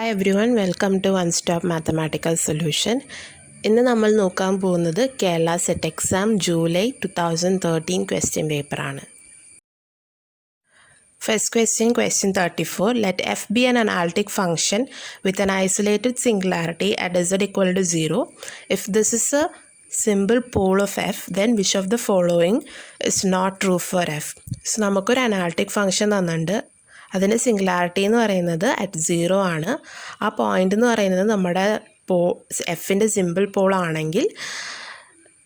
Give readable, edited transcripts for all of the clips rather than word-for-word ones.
Hi everyone, welcome to One Stop Mathematical Solution. ഇന്ന് നമ്മൾ നോക്കാൻ പോകുന്നത് Kerala set exam July 2013 question പേപ്പറാണ്. First question 34. Let f be an analytic function with an isolated singularity at z equal to 0. If this is a simple pole of f, then which of the following is not true for f? So നമുക്കൊരു analytic function തന്നിട്ടുണ്ട്. അതിൻ്റെ singularity എന്ന് പറയുന്നത് at 0 ആണ്. ആ point എന്ന് പറയുന്നത് നമ്മുടെ എഫിൻ്റെ സിമ്പിൾ പോൾ ആണെങ്കിൽ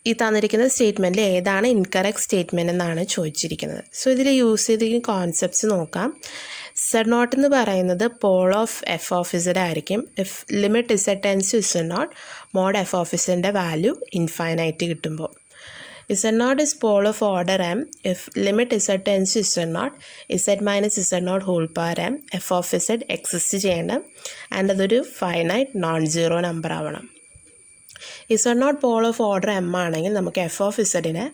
ഈ തന്നിരിക്കുന്ന സ്റ്റേറ്റ്മെൻറ്റിൽ ഏതാണ് ഇൻകറക്റ്റ് സ്റ്റേറ്റ്മെൻറ്റ് എന്നാണ് ചോദിച്ചിരിക്കുന്നത്. സോ ഇതിൽ യൂസ് ചെയ്തിരിക്കുന്ന കോൺസെപ്റ്റ്സ് നോക്കാം. സെഡ് നോട്ട് എന്ന് പറയുന്നത് pole of F of Z ആയിരിക്കും. If limit Z tends to Z naught mod F of ഇസഡിൻ്റെ വാല്യൂ ഇൻഫൈനൈറ്റ് കിട്ടുമ്പോൾ. Z naught is pole of order m if limit z tends to z naught z minus z naught whole power m f of z exist ചെയ്യണം and അതൊരു finite non zero number ആവണം. z naught pole of order m ആണെങ്കിൽ നമുക്ക് f of zനെ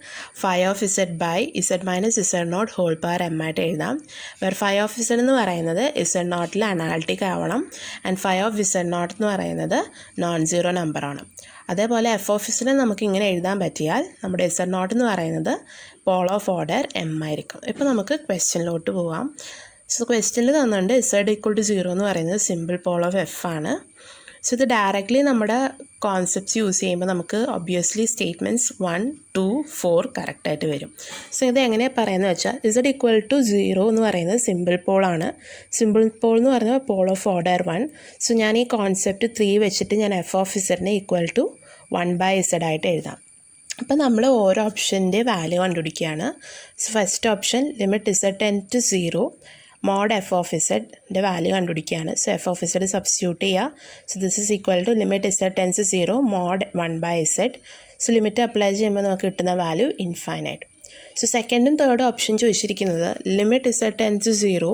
phi of z by z minus z naught whole power m ആയിട്ട് എഴുതാം. Where phi of z എന്ന് പറയുന്നത് z നോട്ടിൽ അനാലിറ്റിക് ആവണം and phi of z naught എന്ന് പറയുന്നത് നോൺ സീറോ നമ്പറാണ്. അതേപോലെ എഫ് ഓഫീസിനെ നമുക്ക് ഇങ്ങനെ എഴുതാൻ പറ്റിയാൽ നമ്മുടെ ഇസഡ് നോട്ട് എന്ന് പറയുന്നത് പോൾ ഓഫ് ഓർഡർ എം ആയിരിക്കും. ഇപ്പോൾ നമുക്ക് ക്വസ്റ്റ്യനിലോട്ട് പോവാം. സോ ക്വസ്റ്റ്യനിൽ തന്നിട്ടുണ്ട് ഇസഡ് ഈക്വൽ ടു 0 എന്ന് പറയുന്നത് സിമ്പിൾ പോൾ ഓഫ് എഫ് ആണ്. സോ ഇത് ഡയറക്റ്റ്ലി നമ്മുടെ കോൺസെപ്റ്റ്സ് യൂസ് ചെയ്യുമ്പോൾ നമുക്ക് ഒബ്വിയസ്ലി സ്റ്റേറ്റ്മെൻറ്റ്സ് 1, 2, 4 കറക്റ്റായിട്ട് വരും. സോ ഇത് എങ്ങനെയാണ് പറയുന്നത് വെച്ചാൽ ഇസഡ് ഈക്വൽ ടു 0 എന്ന് പറയുന്നത് സിമ്പിൾ പോളാണ്. സിമ്പിൾ പോൾ എന്ന് പറയുന്നത് പോൾ ഓഫ് ഓർഡർ 1. സോ ഞാൻ ഈ കോൺസെപ്റ്റ് 3 വെച്ചിട്ട് ഞാൻ എഫ് ഓഫ് ഇസഡിനെ ഈക്വൽ ടു 1/z ആയിട്ട് എഴുതാം. അപ്പോൾ നമ്മൾ ഓരോ ഓപ്ഷൻ്റെ വാല്യൂ കണ്ടുപിടിക്കുകയാണ്. So first option limit Z tend to 0 mod F of ഇസഡിൻ്റെ വാല്യൂ കണ്ടുപിടിക്കുകയാണ്. So F of Z substitute ചെയ്യുക. So this is equal to limit Z tends to 0 mod 1/z. So limit apply ചെയ്യുമ്പോൾ നമുക്ക് കിട്ടുന്ന value infinite. So സെക്കൻഡും തേർഡും option ചോദിച്ചിരിക്കുന്നത് limit Z tends to 0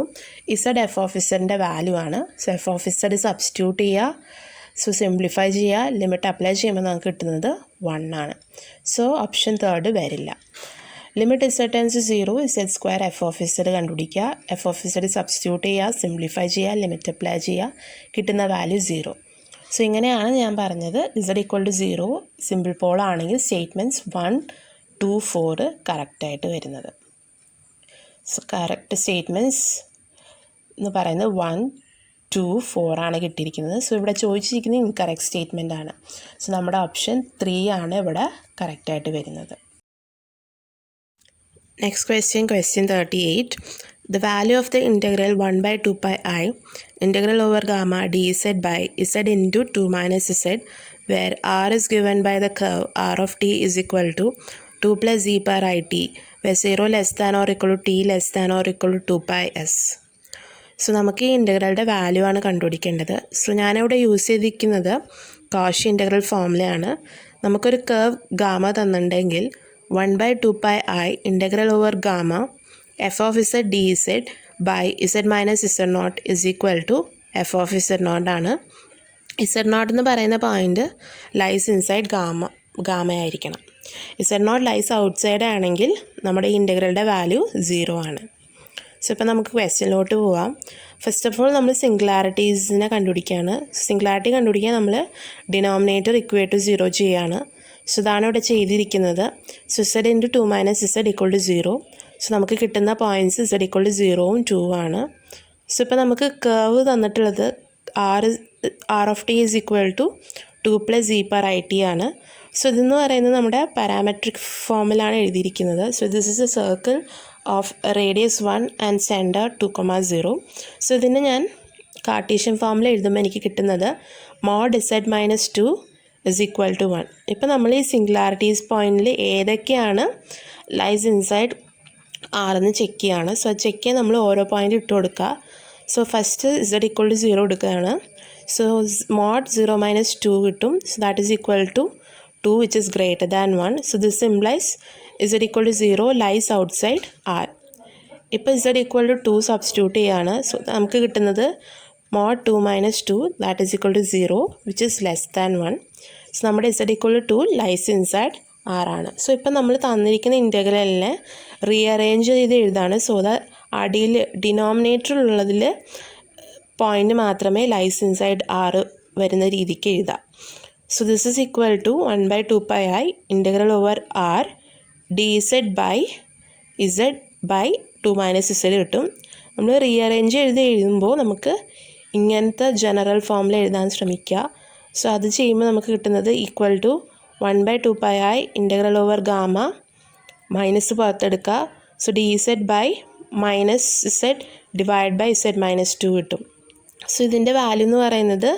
Z F of ഇസഡിൻ്റെ value ആണ്. So F of Z substitute ചെയ്യുക. So simplify ചെയ്യുക. ലിമിറ്റ് അപ്ലൈ ചെയ്യുമ്പോൾ നമുക്ക് കിട്ടുന്നത് 1 ആണ്. സോ ഓപ്ഷൻ തേർഡ് വരില്ല. Limit Z tends to 0 Z square F of Z കണ്ടുപിടിക്കുക. എഫ് ഓഫ് ഇസഡ് സബ്സ്റ്റിറ്റ്യൂട്ട് ചെയ്യുക, സിംപ്ലിഫൈ ചെയ്യുക, ലിമിറ്റ് അപ്ലൈ ചെയ്യുക, കിട്ടുന്ന വാല്യൂ 0. സോ ഇങ്ങനെയാണ് ഞാൻ പറഞ്ഞത് Z equal to 0 simple pole ആണെങ്കിൽ സ്റ്റേറ്റ്മെൻറ്റ്സ് 1, 2, 4 കറക്റ്റായിട്ട് വരുന്നത്. സോ കറക്റ്റ് സ്റ്റേറ്റ്മെൻറ്റ്സ് എന്ന് പറയുന്നത് 1, 2, 4 ആണ് കിട്ടിയിരിക്കുന്നത്. സോ ഇവിടെ ചോദിച്ചിരിക്കുന്നത് ഇൻകറക്റ്റ് സ്റ്റേറ്റ്മെൻ്റ് ആണ്. സോ നമ്മുടെ ഓപ്ഷൻ 3 ആണ് ഇവിടെ കറക്റ്റായിട്ട് വരുന്നത്. Next question 38. The value of the integral 1/2 pi I integral over gamma dz by z into 2 minus z where r is given by the curve r of t is equal to 2 plus e power it where 0 less than or equal to t less than or equal to 2 pi s. So നമുക്ക് ഈ ഇൻ്റഗ്രലിൻ്റെ value ആണ് കണ്ടുപിടിക്കേണ്ടത്. So ഞാനിവിടെ use ചെയ്തിരിക്കുന്നത് Cauchy integral ഫോമുലയാണ്. നമുക്കൊരു curve gamma തന്നിട്ടുണ്ടെങ്കിൽ 1/2 pi I integral over gamma F of Z D Z by Z minus Z naught is equal to F of Z naught ആണ്. Z naught എന്ന് പറയുന്ന point lies inside ഗാമയായിരിക്കണം. Z naught lies outside ആണെങ്കിൽ നമ്മുടെ ഈ ഇൻ്റഗ്രലിൻ്റെ value 0 ആണ്. So ഇപ്പോൾ നമുക്ക് ക്വസ്റ്റ്യനിലോട്ട് പോവാം. ഫസ്റ്റ് ഓഫ് ഓൾ നമ്മൾ സിംഗുലാരിറ്റീസിനെ കണ്ടുപിടിക്കുകയാണ്. സിംഗുലാരിറ്റി കണ്ടുപിടിക്കാൻ നമ്മൾ ഡിനോമിനേറ്റർ ഇക്വേറ്റ് ടു 0 ചെയ്യുകയാണ്. സോ ഇതാണ് ഇവിടെ ചെയ്തിരിക്കുന്നത്. So Z into 2 minus Z equal to 0. So നമുക്ക് കിട്ടുന്ന പോയിൻറ്റ്സ് ഇസഡ് ഈക്വൽ ടു 0ഉം 2 ആണ്. സോ ഇപ്പോൾ നമുക്ക് കർവ് തന്നിട്ടുള്ളത് R of T is equal to 2 plus E power I T ആണ്. സോ ഇതെന്ന് പറയുന്നത് നമ്മുടെ പാരാമെട്രിക് ഫോമിലാണ് എഴുതിയിരിക്കുന്നത്. So this is a circle of radius 1 and centre 2,0. So ഇതിന് ഞാൻ കാർട്ടീഷ്യൻ ഫോമിൽ എഴുതുമ്പോൾ എനിക്ക് കിട്ടുന്നത് mod Z minus 2 is equal to 1. ഇപ്പോൾ നമ്മൾ ഈ സിംഗുലാരിറ്റീസ് പോയിൻറ്റിൽ ഏതൊക്കെയാണ് ലൈസ് ഇൻസൈഡ് ആറെന്ന് ചെക്ക് ചെയ്യുകയാണ്. സോ ചെക്ക് ചെയ്യാൻ നമ്മൾ ഓരോ പോയിൻ്റ് ഇട്ട് കൊടുക്കുക. So first Z equal to 0 എടുക്കുകയാണ്. സോ മോഡ് 0 മൈനസ് 2 കിട്ടും. So that is equal to 2 which is greater than 1. So this implies z equal to 0 lies outside R. ഇപ്പോൾ z equal to 2 സബ്സ്റ്റിറ്റ്യൂട്ട് ചെയ്യുകയാണ്. So നമുക്ക് കിട്ടുന്നത് mod 2 minus 2 that is equal to 0 which is less than 1. So നമ്മുടെ z equal to 2 lies inside R ആണ്. So ഇപ്പം നമ്മൾ തന്നിരിക്കുന്ന ഇൻ്റഗ്രലിനെ rearrange ചെയ്ത് എഴുതാണ്. സോ ദാറ്റ് അടിയിൽ ഡിനോമിനേറ്ററിലുള്ളതിൽ പോയിൻ്റ് മാത്രമേ ലൈസ് ഇൻസൈഡ് ആർ വരുന്ന രീതിക്ക് എഴുതാം. So this is equal to 1/2πi integral over R dz by Z by 2 - z കിട്ടും. നമ്മൾ റീഅറേഞ്ച് എഴുതുമ്പോൾ നമുക്ക് ഇങ്ങനത്തെ ജനറൽ ഫോമിൽ എഴുതാൻ ശ്രമിക്കുക. സോ അത് ചെയ്യുമ്പോൾ നമുക്ക് കിട്ടുന്നത് equal to 1/2πi integral over gamma minus പുറത്തെടുക്കുക. So dz by -z divide by z-2 കിട്ടും. സോ ഇതിൻ്റെ വാല്യൂ എന്ന് പറയുന്നത്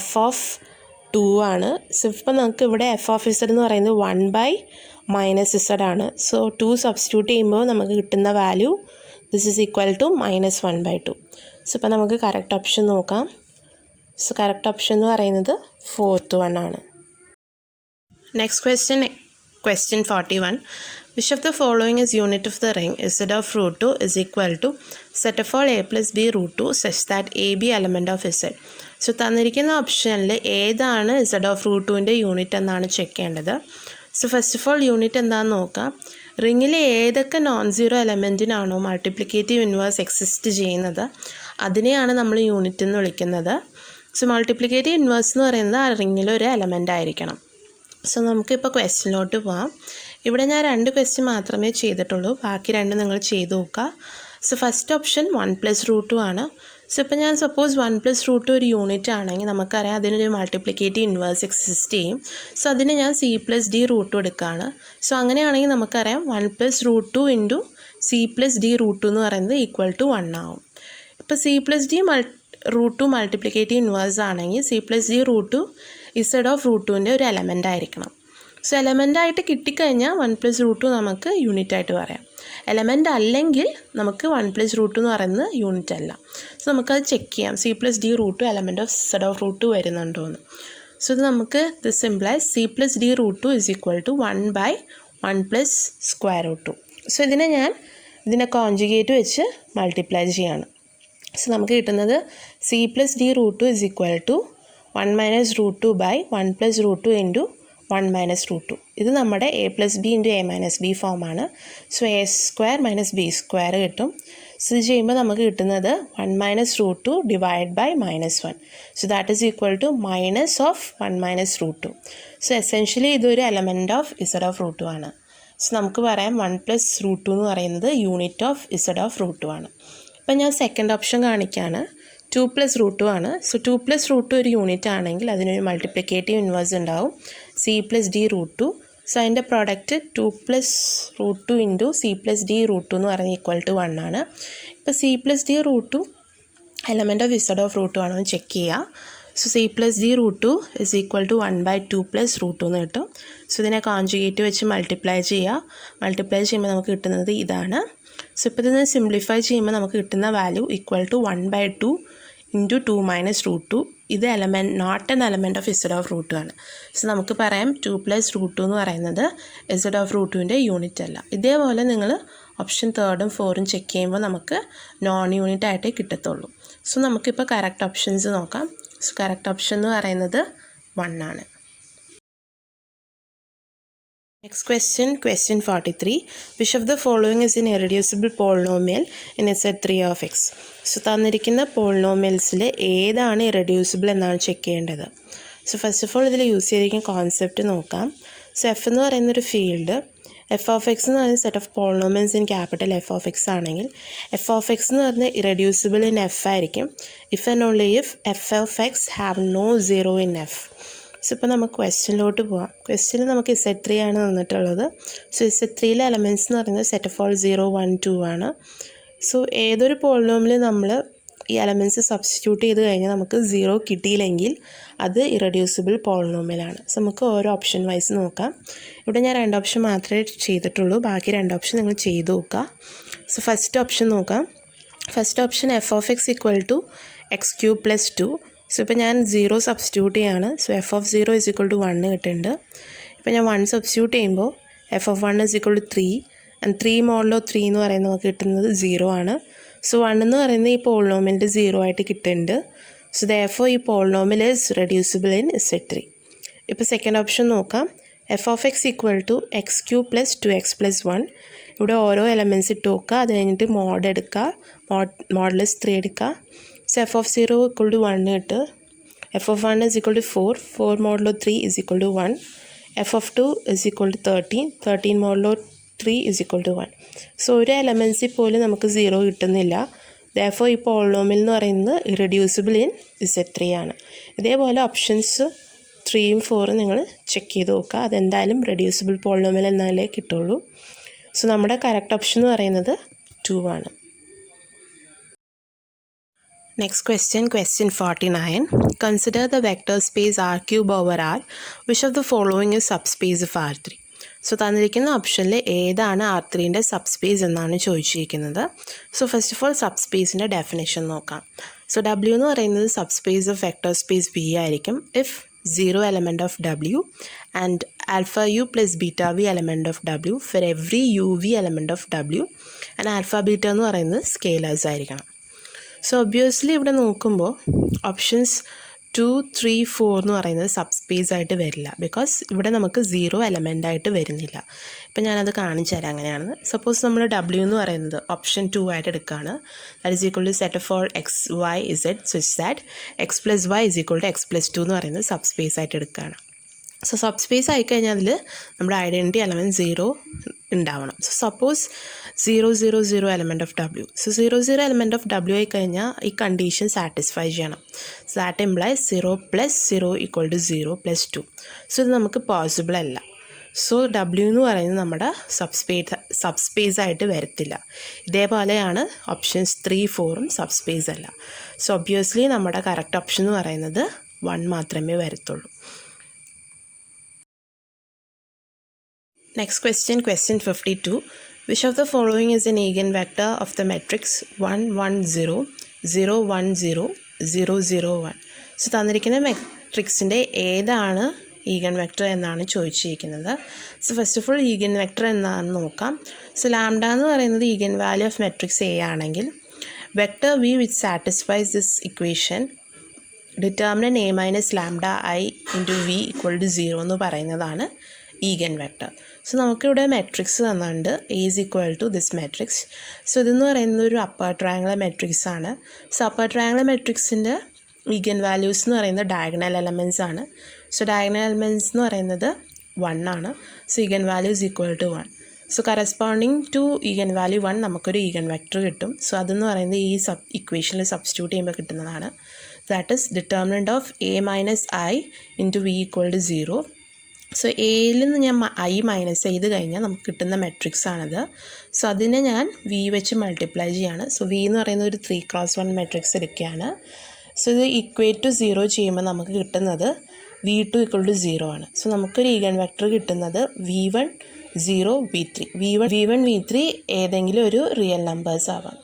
f(2) ആണ്. സോ ഇപ്പം നമുക്ക് ഇവിടെ f(z) എന്ന് പറയുന്നത് 1/-z ആണ്. സോ 2 സബ്സ്റ്റിറ്റ്യൂട്ട് ചെയ്യുമ്പോൾ നമുക്ക് കിട്ടുന്ന value this is equal to -1/2. So ഇപ്പം നമുക്ക് കറക്റ്റ് ഓപ്ഷൻ നോക്കാം. സോ കറക്റ്റ് ഓപ്ഷൻ എന്ന് പറയുന്നത് 4th one ആണ്. Next question 41. Which of the following is unit of the ring z of root 2 is equal to set of all a plus b root 2 such that a b element of z. So തന്നിരിക്കുന്ന ഓപ്ഷനിൽ ഏതാണ് z of root 2ൻ്റെ unit എന്നാണ് check ചെയ്യേണ്ടത്. So first of all unit എന്താണെന്ന് നോക്കാം. റിങ്ങിലെ ഏതൊക്കെ നോൺ സീറോ എലമെൻറ്റിനാണോ മൾട്ടിപ്ലിക്കേറ്റീവ് ഇൻവേഴ്സ് എക്സിസ്റ്റ് ചെയ്യുന്നത് അതിനെയാണ് നമ്മൾ യൂണിറ്റ് എന്ന് വിളിക്കുന്നത്. സോ മൾട്ടിപ്ലിക്കേറ്റീവ് ഇൻവേഴ്സ് എന്ന് പറയുന്നത് ആ റിങ്ങിലൊരു എലമെൻ്റ് ആയിരിക്കണം. സോ നമുക്കിപ്പോൾ ക്വസ്റ്റ്യനിലോട്ട് പോകാം. ഇവിടെ ഞാൻ 2 ക്വസ്റ്റ്യൻ മാത്രമേ ചെയ്തിട്ടുള്ളൂ, ബാക്കി 2 നിങ്ങൾ ചെയ്ത് നോക്കുക. സോ ഫസ്റ്റ് ഓപ്ഷൻ 1+√2 ആണ്. സോ ഇപ്പോൾ ഞാൻ സപ്പോസ് 1+√2 ഒരു യൂണിറ്റ് ആണെങ്കിൽ നമുക്കറിയാം അതിനൊരു മൾട്ടിപ്ലിക്കേറ്റീവ് ഇൻവേഴ്സ് എക്സിസ്റ്റ് ചെയ്യും. സോ അതിന് ഞാൻ c+d√2 എടുക്കുകയാണ്. സോ അങ്ങനെയാണെങ്കിൽ നമുക്കറിയാം 1+√2 ഇൻറ്റു c+d√2 എന്ന് പറയുന്നത് ഈക്വൽ ടു 1 ആവും. ഇപ്പോൾ c+d√2 മൾട്ടിപ്ലിക്കേറ്റീവ് ഇൻവേഴ്സ് ആണെങ്കിൽ c+d√2 z ഓഫ് റൂട്ട് 2ൻ്റെ ഒരു എലമെൻ്റ് ആയിരിക്കണം. സോ എലമെൻ്റായിട്ട് കിട്ടിക്കഴിഞ്ഞാൽ 1+√2 നമുക്ക് യൂണിറ്റ് ആയിട്ട് പറയാം. എലമെൻ്റ് അല്ലെങ്കിൽ നമുക്ക് 1+√2 എന്ന് പറയുന്നത് യൂണിറ്റ് അല്ല. സോ നമുക്കത് ചെക്ക് ചെയ്യാം c+d√2 element of z of root 2 വരുന്നുണ്ടോ എന്ന്. സോ ഇത് നമുക്ക് this implies c+d√2 is equal to 1/1+√2. So ഇതിനെ കോൺജുഗേറ്റ് വെച്ച് മൾട്ടിപ്ലൈ ചെയ്യാണ്. സോ നമുക്ക് കിട്ടുന്നത് c+d√2 is equal to 1-√2/1+√2 into 1-√2. ഇത് നമ്മുടെ a+b ഇൻറ്റു a-b ഫോമാണ്. സോ a² - b² കിട്ടും. സോ ഇത് ചെയ്യുമ്പോൾ നമുക്ക് കിട്ടുന്നത് 1-√2 divide by -1. So that is equal to minus of 1-√2. So essentially ഇതൊരു element of z of root 2 ആണ്. സോ നമുക്ക് പറയാം 1+√2 എന്ന് പറയുന്നത് unit of z of root 2 ആണ്. ഇപ്പം ഞാൻ സെക്കൻഡ് ഓപ്ഷൻ കാണിക്കുകയാണ്. 2+√2 ആണ്. സോ 2+√2 ഒരു യൂണിറ്റ് ആണെങ്കിൽ അതിനൊരു മൾട്ടിപ്ലിക്കേറ്റീവ് ഇൻവേഴ്സ് ഉണ്ടാവും c+d√2. സോ അതിൻ്റെ പ്രോഡക്റ്റ് 2+√2 ഇൻറ്റു c+d√2 എന്ന് പറയുന്നത് ഈക്വൽ ടു 1 ആണ്. ഇപ്പോൾ c+d√2 element of z of root 2 ആണോ എന്ന് ചെക്ക് ചെയ്യുക. So c+d√2 is equal to 1/2+√2 എന്ന് കിട്ടും. സോ ഇതിനെ കോൺജുഗേറ്റ് വെച്ച് മൾട്ടിപ്ലൈ ചെയ്യുക. മൾട്ടിപ്ലൈ ചെയ്യുമ്പോൾ നമുക്ക് കിട്ടുന്നത് ഇതാണ്. സോ ഇപ്പോൾ ഇതിനെ സിംപ്ലിഫൈ ചെയ്യുമ്പോൾ നമുക്ക് കിട്ടുന്ന വാല്യൂ ഈക്വൽ ടു 1/2 ഇൻറ്റു 2-√2. ഇത് not an element of z of root 2 ആണ്. സോ നമുക്ക് പറയാം 2+√2 എന്ന് പറയുന്നത് z ഓഫ് റൂട്ട് 2ൻ്റെ യൂണിറ്റ് അല്ല. ഇതേപോലെ നിങ്ങൾ ഓപ്ഷൻ 3ഉം 4ഉം ചെക്ക് ചെയ്യുമ്പോൾ നമുക്ക് നോൺ യൂണിറ്റ് ആയിട്ടേ കിട്ടത്തുള്ളൂ. സോ നമുക്കിപ്പോൾ കറക്റ്റ് ഓപ്ഷൻസ് നോക്കാം. സോ കറക്റ്റ് ഓപ്ഷൻ എന്ന് പറയുന്നത് 1 ആണ്. Next question 43. Which of the following is an irreducible polynomial in Z3 of x? So തന്നിരിക്കുന്ന പോളിനോമിയൽസിൽ ഏതാണ് ഇറെഡ്യൂസിബിൾ എന്നാണ് ചെക്ക് ചെയ്യേണ്ടത്. സോ ഫസ്റ്റ് ഓഫ് ഓൾ ഇതിൽ യൂസ് ചെയ്തിരിക്കുന്ന കോൺസെപ്റ്റ് നോക്കാം. സോ എഫ് എന്ന് പറയുന്നൊരു ഫീൽഡ്, എഫ് ഓഫ് എക്സ് എന്ന് പറയുന്ന set of polynomials in capital F of X ആണെങ്കിൽ എഫ് ഓഫ് എക്സ് എന്ന് പറയുന്നത് ഇറെഡ്യൂസിബിൾ ഇൻ എഫ് ആയിരിക്കും if and only if F of X have no zero in F. So ഇപ്പോൾ നമുക്ക് ക്വസ്റ്റ്യനിലോട്ട് പോകാം. ക്വസ്റ്റ്യനിൽ നമുക്ക് Z3 ആണ് തന്നിട്ടുള്ളത്. സോ Z3യിലെ എലമെൻറ്റ്സ് എന്ന് പറയുന്നത് സെറ്റ് ഓഫ് ഓൾ 0, 1, 2 ആണ്. സോ ഏതൊരു പോളിനോമിൽ നമ്മൾ ഈ എലമെൻറ്റ്സ് സബ്സ്റ്റിറ്റ്യൂട്ട് ചെയ്ത് കഴിഞ്ഞാൽ നമുക്ക് 0 കിട്ടിയില്ലെങ്കിൽ അത് ഇറെഡ്യൂസിബിൾ പോളിനോമിയലാണ്. സോ നമുക്ക് ഓരോ ഓപ്ഷൻ വൈസ് നോക്കാം. ഇവിടെ ഞാൻ 2 ഓപ്ഷൻ മാത്രമേ ചെയ്തിട്ടുള്ളൂ, ബാക്കി 2 ഓപ്ഷൻ നിങ്ങൾ ചെയ്ത് നോക്കുക. സോ ഫസ്റ്റ് ഓപ്ഷൻ നോക്കാം. First option F of X equal to x³ + 2. So ഇപ്പോൾ ഞാൻ 0 സബ്സ്റ്റിറ്റ്യൂട്ട് ചെയ്യാണ്. So F of 0 is equal to 1 കിട്ടുന്നുണ്ട്. ഇപ്പോൾ ഞാൻ 1 സബ്സ്റ്റിറ്റ്യൂട്ട് ചെയ്യുമ്പോൾ F of 1 is equal to 3 and 3 modulo of 3 എന്ന് പറയുന്നത് നമുക്ക് കിട്ടുന്നത് 0 ആണ്. സോ 1 എന്ന് പറയുന്നത് ഈ പോളിനോമിയലിൻ്റെ 0 ആയിട്ട് കിട്ടുന്നുണ്ട്. സോ ദെയർഫോർ ഈ polynomial is reducible in Z3. ഇപ്പോൾ സെക്കൻഡ് ഓപ്ഷൻ നോക്കാം. F of X equal to x³ + 2x + 1. ഇവിടെ ഓരോ എലമെൻറ്റ്സ് ഇട്ട് നോക്കുക, അത് കഴിഞ്ഞിട്ട് മോഡ് എടുക്കുക, മോഡ്ലെസ് 3 എടുക്കുക. So F of 0 equal to 1 ഇട്ട് F of 1 is equal to 4, 4 modulo 3 is equal to 1, F of 2 is equal to 13, 13 modulo 3 is equal to 1. So ഒരു എലമെൻസിൽ പോലും നമുക്ക് 0 കിട്ടുന്നില്ല. therefore ഈ പോളിനോമിയൽ എന്ന് പറയുന്നത് ഇറെഡ്യൂസിബിൾ ഇൻ Z3 ആണ്. ഇതേപോലെ ഓപ്ഷൻസ് 3ഉം 4ഉം നിങ്ങൾ ചെക്ക് ചെയ്ത് നോക്കുക. അതെന്തായാലും റെഡ്യൂസിബിൾ പോളിനോമിയൽ എന്നാലേ കിട്ടുള്ളൂ. സോ നമ്മുടെ കറക്റ്റ് ഓപ്ഷൻ എന്ന് പറയുന്നത് 2 ആണ്. Next question, question 49. Consider the vector space R cube over R. Which of the following is subspace of R3? So തന്നിരിക്കുന്ന ഓപ്ഷനിൽ ഏതാണ് R3ൻ്റെ സബ്സ്പേസ് എന്നാണ് ചോദിച്ചിരിക്കുന്നത്. സോ ഫസ്റ്റ് ഓഫ് ഓൾ സബ്സ്പേസിൻ്റെ ഡെഫിനേഷൻ നോക്കാം. സോ W എന്ന് പറയുന്നത് subspace of vector space V ആയിരിക്കും if 0 element of W and alpha u plus beta v element of W for every uv element of W and alpha beta എന്ന് പറയുന്നത് scalars ആയിരിക്കണം. So obviously ഇവിടെ നോക്കുമ്പോൾ options 2, 3, 4 എന്ന് പറയുന്നത് subspace ആയിട്ട് വരില്ല. ബിക്കോസ് ഇവിടെ നമുക്ക് 0 എലമെൻ്റ് ആയിട്ട് വരുന്നില്ല. ഇപ്പം ഞാനത് കാണിച്ചു തരാം അങ്ങനെയാണെന്ന്. സപ്പോസ് നമ്മൾ W എന്ന് പറയുന്നത് ഓപ്ഷൻ 2 ആയിട്ട് എടുക്കുകയാണ്. That is equal to set of all X Y Z such that X plus Y is equal to X plus 2 എന്ന് പറയുന്നത് സബ്സ്പേസ് ആയിട്ട് എടുക്കുകയാണ്. സോ സബ്സ്പേസ് ആയിക്കഴിഞ്ഞാൽ അതിൽ നമ്മുടെ ഐഡൻറ്റിറ്റി എലമെൻറ്റ് 0 ഉണ്ടാവണം. So suppose 0, 0, 0 element of W. So 0, 0 element of W ആയിക്കഴിഞ്ഞാൽ ഈ കണ്ടീഷൻ സാറ്റിസ്ഫൈ ചെയ്യണം. So that implies 0 plus 0 equal to 0 plus 2. So ഇത് നമുക്ക് പോസിബിൾ അല്ല. സോ W എന്ന് പറയുന്നത് നമ്മുടെ സബ്സ്പേസ് ആയിട്ട് വരത്തില്ല. ഇതേപോലെയാണ് ഓപ്ഷൻസ് 3, 4ഉം സബ്സ്പേസ് അല്ല. സോ ഒബ്വിയസ്ലി നമ്മുടെ കറക്റ്റ് ഓപ്ഷൻ എന്ന് പറയുന്നത് 1 മാത്രമേ വരത്തുള്ളൂ. Next question, question 52. Which of the following is an eigenvector of the matrix 1, 1, 0, 0, 1, 0, 0, 0, 1? So തന്നിരിക്കുന്ന മെട്രിക്സിൻ്റെ ഏതാണ് ഈഗൻ വെക്ടർ എന്നാണ് ചോദിച്ചിരിക്കുന്നത്. So first of all eigenvector എന്താണെന്ന് നോക്കാം. സോ ലാംഡ എന്ന് പറയുന്നത് eigenvalue of matrix A ആണെങ്കിൽ vector V which satisfies this equation determinant A minus lambda I into V equal to 0 എന്ന് പറയുന്നതാണ് ഈഗൻ വെക്ടർ. സോ നമുക്കിവിടെ matrix തന്നിട്ടുണ്ട് A is equal to this matrix. So ഇതെന്ന് പറയുന്നത് ഒരു upper triangular matrix ആണ്. So upper triangular മെട്രിക്സിൻ്റെ eigen values എന്ന് പറയുന്നത് ഡയഗണൽ എലമെൻറ്റ്സ് ആണ്. സോ ഡയഗണൽ എലമെൻറ്റ്സ് എന്ന് പറയുന്നത് 1 ആണ്. So eigen value is equal to 1. So corresponding to eigen value 1 നമുക്കൊരു ഈഗൻ വെക്ടർ കിട്ടും. സോ അതെന്ന് പറയുന്നത് ഈ ഇക്വേഷനിൽ സബ്സ്റ്റിറ്റ്യൂട്ട് ചെയ്യുമ്പോൾ കിട്ടുന്നതാണ്. That is determinant of A minus I into V equal to 0. So എയിൽ നിന്ന് ഞാൻ ഐ മൈനസ് ചെയ്ത് കഴിഞ്ഞാൽ നമുക്ക് കിട്ടുന്ന മെട്രിക്സ് ആണത്. സോ അതിനെ ഞാൻ വി വെച്ച് മൾട്ടിപ്ലൈ ചെയ്യാണ്. സോ വി എന്ന് പറയുന്ന ഒരു 3x1 മെട്രിക്സ് എടുക്കുകയാണ്. സോ ഇത് ഇക്വേറ്റ് ടു 0 ചെയ്യുമ്പോൾ നമുക്ക് കിട്ടുന്നത് v2 ഈക്വൽ ടു 0 ആണ്. സോ നമുക്കൊരു ഈഗൻ വെക്ടർ കിട്ടുന്നത് v1, 0, v3. v1, v3 ഏതെങ്കിലും ഒരു റിയൽ നമ്പേഴ്സ് ആവാം.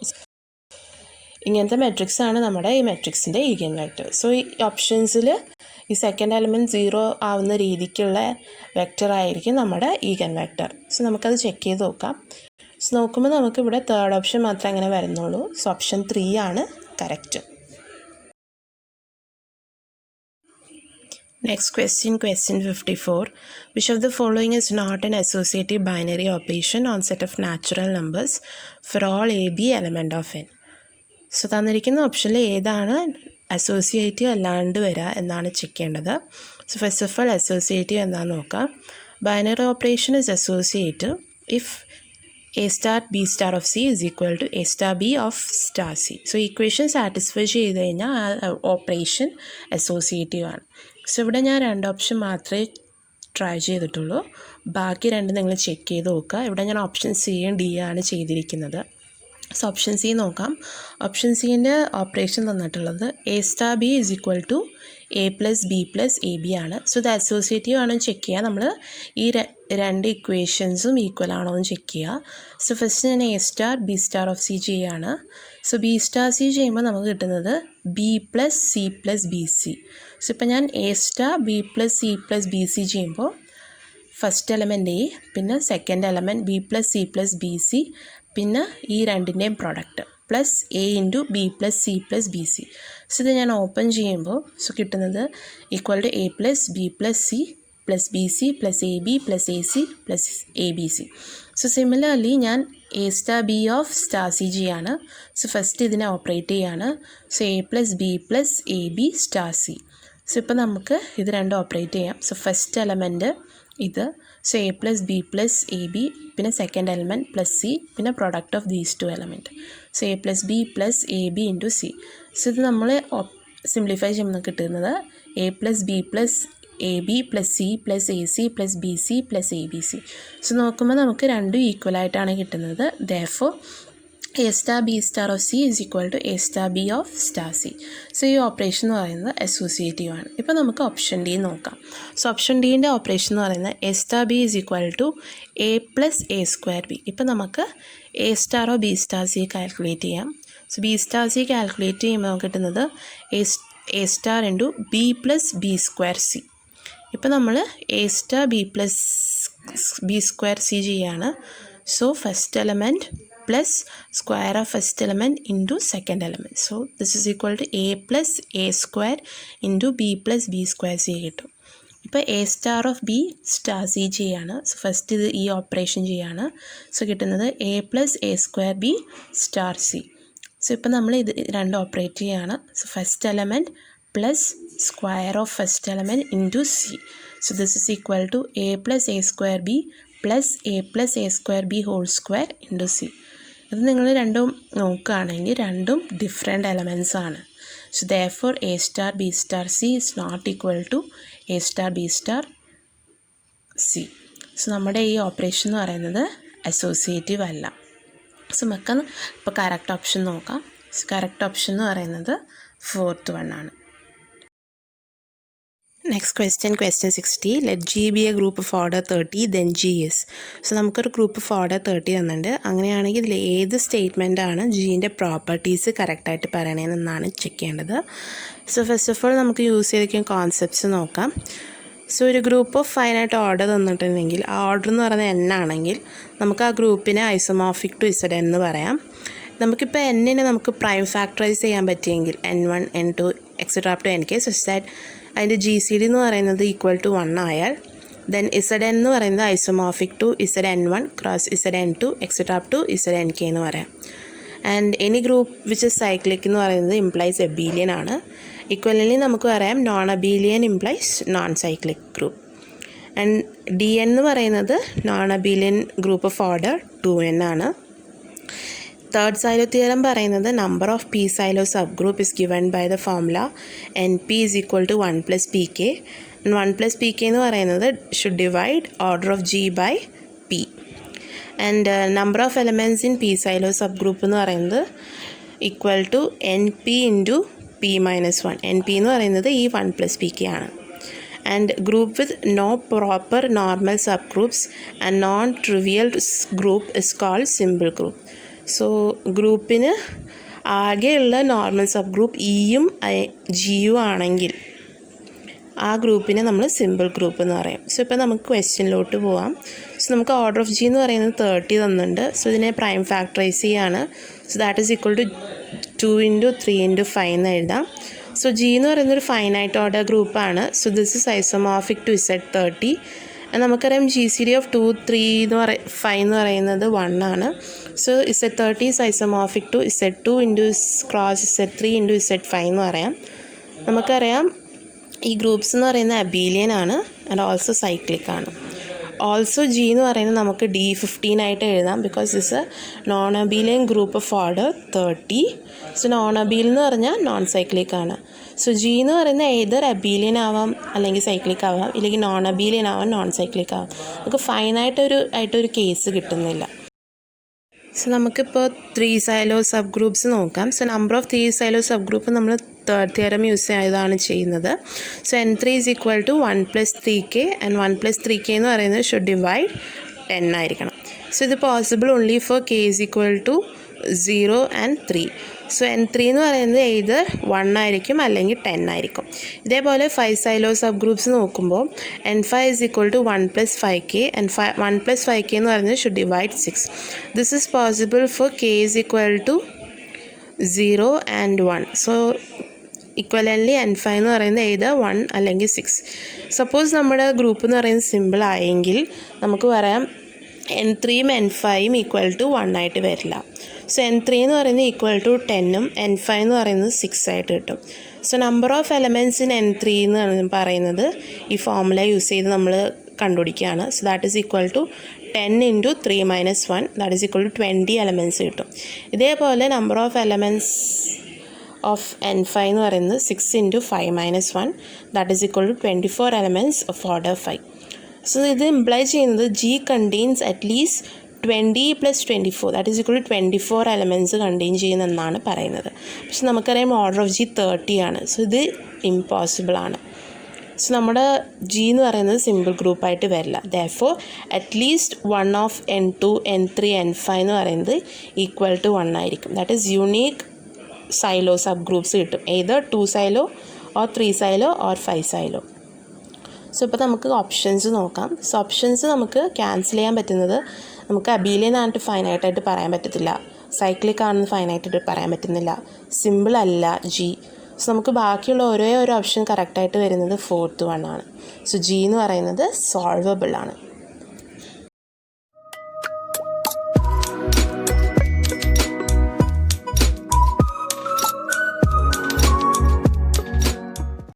ഇങ്ങനത്തെ മെട്രിക്സ് ആണ് നമ്മുടെ ഈ മെട്രിക്സിൻ്റെ ഈഗൻ വെക്ടർ. സോ ഈ ഓപ്ഷൻസിൽ ഈ സെക്കൻഡ് എലമെൻറ്റ് 0 ആവുന്ന രീതിക്കുള്ള വെക്ടർ ആയിരിക്കും നമ്മുടെ ഈഗൻ വെക്ടർ. സോ നമുക്കത് ചെക്ക് ചെയ്ത് നോക്കാം. സോ നോക്കുമ്പോൾ നമുക്കിവിടെ തേർഡ് ഓപ്ഷൻ മാത്രമേ അങ്ങനെ വരുന്നുള്ളൂ. സോ ഓപ്ഷൻ 3 ആണ് correct. Next question, question 54. Which of the following is not an associative binary operation on set of natural numbers for all a, b element of n? So തന്നിരിക്കുന്ന ഓപ്ഷനിൽ ഏതാണ് associative അല്ലാണ്ട് വരിക എന്നാണ് ചെക്ക് ചെയ്യേണ്ടത്. So first of all associative എന്താണെന്ന് നോക്കാം. Binary operation is associative if A star B star of C is equal to A star B of star C. So equation satisfy ചെയ്ത് കഴിഞ്ഞാൽ ആ ഓപ്പറേഷൻ അസോസിയേറ്റീവ് ആണ്. So ഇവിടെ ഞാൻ 2 option മാത്രമേ try ചെയ്തിട്ടുള്ളൂ. ബാക്കി 2 നിങ്ങൾ ചെക്ക് ചെയ്ത് നോക്കുക. ഇവിടെ ഞാൻ ഓപ്ഷൻ സിയും ഡി ആണ് ചെയ്തിരിക്കുന്നത്. സോ ഓപ്ഷൻ സി നോക്കാം. ഓപ്ഷൻ സിൻ്റെ ഓപ്പറേഷൻ തന്നിട്ടുള്ളത് A star B is equal to A plus B plus A B ആണ്. സോ ഇത് അസോസിയേറ്റീവ് ആണോ ചെക്ക് ചെയ്യുക. നമ്മൾ ഈ 2 ഇക്വേഷൻസും ഈക്വൽ ആണോ എന്ന് ചെക്ക് ചെയ്യുക. സോ ഫസ്റ്റ് ഞാൻ A star B star of C ചെയ്യുകയാണ്. സോ ബി സ്റ്റാർ സി ചെയ്യുമ്പോൾ നമുക്ക് കിട്ടുന്നത് B plus C plus B C. So ഇപ്പം ഞാൻ A star B plus C plus B C ചെയ്യുമ്പോൾ ഫസ്റ്റ് എലമെൻറ്റ് എ, പിന്നെ second element B plus C plus B C, പിന്നെ ഈ 2ൻ്റെയും product plus A into B plus C plus B C. So ഇത് ഞാൻ open ചെയ്യുമ്പോൾ so കിട്ടുന്നത് equal to A plus B plus C plus B. So ഇത് open ചെയ്യുമ്പോൾ നമുക്ക് കിട്ടുന്നത് A plus B plus C plus B. So ഇത് ഞാൻ ഓപ്പൺ ചെയ്യുമ്പോൾ സോ കിട്ടുന്നത് equal to A plus B plus C plus B. So ഇത് open ചെയ്യുമ്പോൾ സോ കിട്ടുന്നത് equal to A plus B plus C plus BC plus AB plus AC plus ABC. So similarly ഞാൻ A star B of star C ചെയ്യാണ്. So first ഇതിനെ operate ചെയ്യാണ്. So A plus B plus AB star C. So ഇപ്പോൾ നമുക്ക് ഇത് രണ്ടും operate ചെയ്യാം. So first element ഇത്, so A plus B plus AB, പിന്നെ സെക്കൻഡ് എലമെൻറ്റ് പ്ലസ് C, പിന്നെ product of these two element. So A plus B plus AB into C. So ഇത് നമ്മൾ സിംപ്ലിഫൈ ചെയ്യുമ്പോൾ കിട്ടുന്നത് A plus B plus AB plus C plus AC plus BC plus ABC. So നോക്കുമ്പോൾ നമുക്ക് രണ്ടും equal ആയിട്ടാണ് കിട്ടുന്നത്. Therefore A star B star of C is equal to A star B of star C. So ഈ operation എന്ന് പറയുന്നത് associative ആണ്. ഇപ്പോൾ നമുക്ക് ഓപ്ഷൻ ഡി നോക്കാം. സോ ഓപ്ഷൻ ഡീൻ്റെ ഓപ്പറേഷൻ എന്ന് പറയുന്നത് A star B is equal to A plus A square B. ഇപ്പോൾ നമുക്ക് A star or B star C calculate ചെയ്യാം. So B star C calculate ചെയ്യുമ്പോൾ നമുക്ക് കിട്ടുന്നത് A star into B plus B square C. ഇപ്പോൾ നമ്മൾ A star B plus B square C ചെയ്യാണ്. So first element plus square of first element into second element. So this is equal to A plus A square into B plus B square C കിട്ടും. ഇപ്പോൾ A star of B star C ചെയ്യാണ്. So first ഇത് ഈ operation ചെയ്യാണ്. So കിട്ടുന്നത് A plus A square B star C. So ഇപ്പോൾ നമ്മൾ ഇത് രണ്ട് ഓപ്പറേറ്റ് ചെയ്യാണ്. So first element plus square of first element into C. So this is equal to A plus A square B plus A plus A square B whole square into C. ഇത് നിങ്ങൾ രണ്ടും നോക്കുകയാണെങ്കിൽ രണ്ടും different elements ആണ്. So therefore A star B star C is not equal to A star B star C. So നമ്മുടെ ഈ operation എന്ന് പറയുന്നത് അസോസിയേറ്റീവ് അല്ല. സോ നമുക്ക് ഇപ്പോൾ കറക്റ്റ് ഓപ്ഷൻ നോക്കാം. കറക്റ്റ് ഓപ്ഷൻ എന്ന് പറയുന്നത് ഫോർത്ത് വൺ ആണ്. Next question 60. Let G be a group of order 30, then G is. So നമുക്കൊരു ഗ്രൂപ്പ് ഓഫ് ഓർഡർ 30 തന്നിട്ടുണ്ട്. അങ്ങനെയാണെങ്കിൽ ഇതിൽ ഏത് സ്റ്റേറ്റ്മെൻറ്റാണ് ജീൻ്റെ പ്രോപ്പർട്ടീസ് കറക്റ്റായിട്ട് പറയണതെന്നാണ് ചെക്ക് ചെയ്യേണ്ടത്. സോ ഫസ്റ്റ് ഓഫ് ഓൾ നമുക്ക് യൂസ് ചെയ്തിരിക്കുന്ന കോൺസെപ്റ്റ്സ് നോക്കാം. സോ ഒരു ഗ്രൂപ്പ് ഓഫ് ഫൈനൈറ്റ് ഓർഡർ തന്നിട്ടുണ്ടെങ്കിൽ ആ ഓർഡർ എന്ന് പറയുന്നത് n ആണെങ്കിൽ നമുക്ക് ആ ഗ്രൂപ്പിനെ ഐസോമോർഫിക് ടു Z എന്ന് പറയാം. നമുക്കിപ്പോൾ എന്നിനെ നമുക്ക് പ്രൈം ഫാക്ടറൈസ് ചെയ്യാൻ പറ്റിയെങ്കിൽ N1 N2 etcetera up to Nk such that അതിൻ്റെ GCD എന്ന് പറയുന്നത് ഈക്വൽ ടു 1 ആയാൽ ദെൻ Zn എന്ന് പറയുന്നത് isomorphic to Zn1 cross Zn2 etcetera up to Znk എന്ന് പറയാം. And any group which is cyclic എന്ന് പറയുന്നത് ഇംപ്ലൈസ് എബീലിയൻ ആണ്. ഇക്വലി നമുക്ക് പറയാം non abelian implies non cyclic group. And DN എന്ന് പറയുന്നത് non abelian group of order 2n ആണ്. തേർഡ് സൈലോ തിയറം പറയുന്നത് number of P Sylow sub group is given by the formula NP is equal to 1 plus PK. 1 plus PK എന്ന് പറയുന്നത് should divide order of G by P. And number of elements in P Sylow sub group എന്ന് പറയുന്നത് equal to NP into P minus 1. NP എന്ന് പറയുന്നത് ഈ 1 plus PK ആണ്. And group with no proper normal sub groups and non trivial group is called simple group. സോ ഗ്രൂപ്പിന് ആകെയുള്ള normal sub group ഇയും ജിയും ആണെങ്കിൽ ആ ഗ്രൂപ്പിനെ നമ്മൾ സിമ്പിൾ ഗ്രൂപ്പ് എന്ന് പറയും. സോ ഇപ്പോൾ നമുക്ക് ക്വസ്റ്റ്യനിലോട്ട് പോവാം. സോ നമുക്ക് ഓർഡർ ഓഫ് ജി എന്ന് പറയുന്നത് 30 തന്നിട്ടുണ്ട്. സോ ഇതിനെ പ്രൈം ഫാക്ടറൈസ് ചെയ്യാണ്. So that is equal to 2 into 3 into 5 എന്ന് എഴുതാം. സോ ജി എന്ന് പറയുന്നൊരു ഫൈനൈറ്റ് ഓർഡർ ഗ്രൂപ്പാണ്. So this is isomorphic to Z30. നമുക്കറിയാം GCD ഓഫ് 2, 3 5 എന്ന് പറയുന്നത് 1 ആണ്. So Z30 is isomorphic to Z2 into cross Z3 into Z5 എന്ന് പറയാം. നമുക്കറിയാം ഈ ഗ്രൂപ്പ്സ് എന്ന് പറയുന്നത് അബീലിയൻ ആണ് ആൻഡ് ഓൾസോ സൈക്ലിക് ആണ്. ഓൾസോ ജി എന്ന് പറയുന്നത് നമുക്ക് D15 ആയിട്ട് എഴുതാം because this non abelian group of order 30. So non abel എന്ന് പറഞ്ഞാൽ നോൺ സൈക്ലിക് ആണ്. സോ ജി എന്ന് പറയുന്നത് ഏതർ അബീലിയൻ ആവാം അല്ലെങ്കിൽ സൈക്ലിക് ആവാം, ഇല്ലെങ്കിൽ നോൺ അബീലിയൻ ആവാം നോൺ സൈക്ലിക് ആവാം. നമുക്ക് ഫൈനായിട്ടൊരു കേസ് കിട്ടുന്നില്ല. സോ നമുക്കിപ്പോൾ 3 സൈലോ സബ് ഗ്രൂപ്പ്സ് നോക്കാം. So number of 3 Sylow sub group നമ്മൾ തേർഡ് തിയറം യൂസ് ചെയ്താണ് ചെയ്യുന്നത്. So N3 is equal to 1 plus 3K and 1 plus 3K എന്ന് പറയുന്നത് ഷുഡ് ഡിവൈഡ് 10 ആയിരിക്കണം. സോ ഇത് possible only for K is equal to 0 and 3. So N3 എന്ന് പറയുന്നത് either 1 ആയിരിക്കും അല്ലെങ്കിൽ 10 ആയിരിക്കും. ഇതേപോലെ 5 സൈലോ സബ് ഗ്രൂപ്പ്സ് നോക്കുമ്പോൾ N5 is equal to 1 plus 5K and 1 plus 5K എന്ന് പറയുന്നത് should divide 6. This is possible for K is equal to 0 and 1. So equivalently N5 എന്ന് പറയുന്നത് ഏത് 1 അല്ലെങ്കിൽ 6. സപ്പോസ് നമ്മുടെ ഗ്രൂപ്പ് എന്ന് പറയുന്നത് സിമ്പിൾ ആയെങ്കിൽ നമുക്ക് പറയാം N3ഉം N5ഉം ഈക്വൽ ടു 1 ആയിട്ട് വരില്ല. സോ N3 എന്ന് പറയുന്നത് ഈക്വൽ ടു 10ഉം N5 എന്ന് പറയുന്നത് 6 ആയിട്ട് കിട്ടും. So number of elements in N3 എന്ന് പറയുന്നത് ഈ ഫോർമുല യൂസ് ചെയ്ത് നമ്മൾ കണ്ടുപിടിക്കുകയാണ്. So that is equal to 10 into 3 minus 1 that is equal to 20 elements കിട്ടും. ഇതേപോലെ number of elements of N5 എന്ന് പറയുന്നത് 6 into 5 minus 1 that is equal to 24 elements of order 5. സോ ഇത് ഇംപ്ലൈ ചെയ്യുന്നത് G contains at least 20 plus 24 that is equal to 24 elements contain ചെയ്യുന്നെന്നാണ് പറയുന്നത്. പക്ഷെ നമുക്കറിയാം ഓർഡർ ഓഫ് G 30 ആണ്. സോ ഇത് ഇമ്പോസിബിൾ ആണ്. സോ നമ്മുടെ G എന്ന് പറയുന്നത് സിമ്പിൾ ഗ്രൂപ്പായിട്ട് വരില്ല. Therefore at least 1 of N2, N3, N5 എന്ന് പറയുന്നത് ഈക്വൽ ടു 1 ആയിരിക്കും. That is unique Sylow subgroups കിട്ടും. Either 2 Sylow or 3 Sylow or 5 Sylow. So ഇപ്പോൾ നമുക്ക് ഓപ്ഷൻസ് നോക്കാം. സോ ഓപ്ഷൻസ് നമുക്ക് ക്യാൻസൽ ചെയ്യാൻ പറ്റുന്നത് നമുക്ക് അബീലിയൻ ആയിട്ട് ഫൈനൈറ്റായിട്ട് പറയാൻ പറ്റത്തില്ല, സൈക്ലിക് ആണെന്ന് ഫൈനൈറ്റായിട്ട് പറയാൻ പറ്റുന്നില്ല, സിമ്പിൾ അല്ല G. സോ നമുക്ക് ബാക്കിയുള്ള ഓരോ ഓപ്ഷൻ കറക്റ്റായിട്ട് വരുന്നത് 4th 1 ആണ്. സോ G എന്ന് പറയുന്നത് സോൾവബിൾ ആണ്.